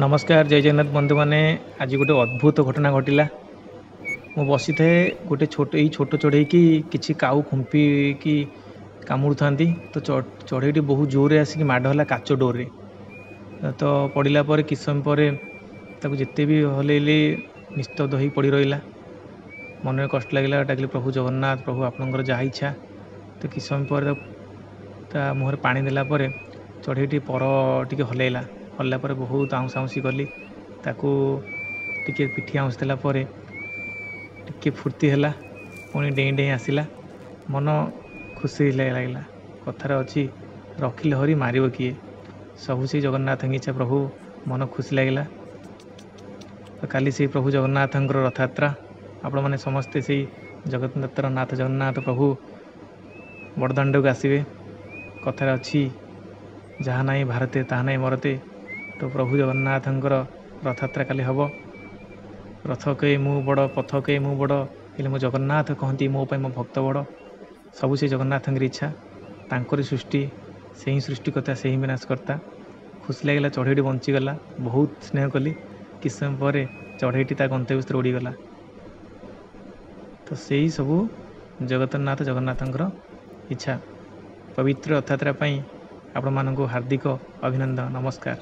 नमस्कार जय जगन्नाथ बंधु मैंने आज गोटे अद्भुत घटना घटला मु बसी थे गोटे छोट चढ़ई की किसी काऊ खुंपी की कामुड़ था तो चढ़ईटी बहुत जोर आसिक माड़ काच डोर तो पड़ा पर किस समय पर जिते भी हलैली निस्तब्ध हो पड़ रहा मन में कष्ट लगे डाकिली प्रभु जगन्नाथ प्रभु आपणकर जहाँ इच्छा तो किस समय पर मुहर पानी देला चढ़ईटी पर टी हलैला हल्ला पर बहुत आउंस आउंसी कली ताकू टिके पिठी आउंस देला टिके फुर्ती है पुणी डेई डेई आसला मन खुशी लगला कथार अच्छी रखिले हरी मार किए सबू से जगन्नाथ इच्छा प्रभु मन खुशी लगला तो काली से प्रभु जगन्नाथ रथ यात्रा आपण मैंने समस्ते से जगन्नाथ नाथ जगन्नाथ प्रभु बड़दाण्ड को आसवे कथार अच्छी जहाँ ना भारते ताहा ना मरते तो प्रभु जगन्नाथ रथ यात्रा काली हम रथ के मु बड़ पथ के मु बड़ हेल्ले मो जगन्नाथ कहती मो मो भक्त बड़ सबू से जगन्नाथ इच्छा तांकरी सृष्टि से ही सृष्टिकर्ता से ही विनाशकर्ता खुशी लगे चढ़ईटी बंचीगला बहुत स्नेह कली किस समय पर चढ़ईटी गंतव्य उड़ीगला तो से ही सबू जगन्नाथ जगन्नाथ इच्छा पवित्र रथ यात्रा आपण मानक हार्दिक अभिनंदन नमस्कार।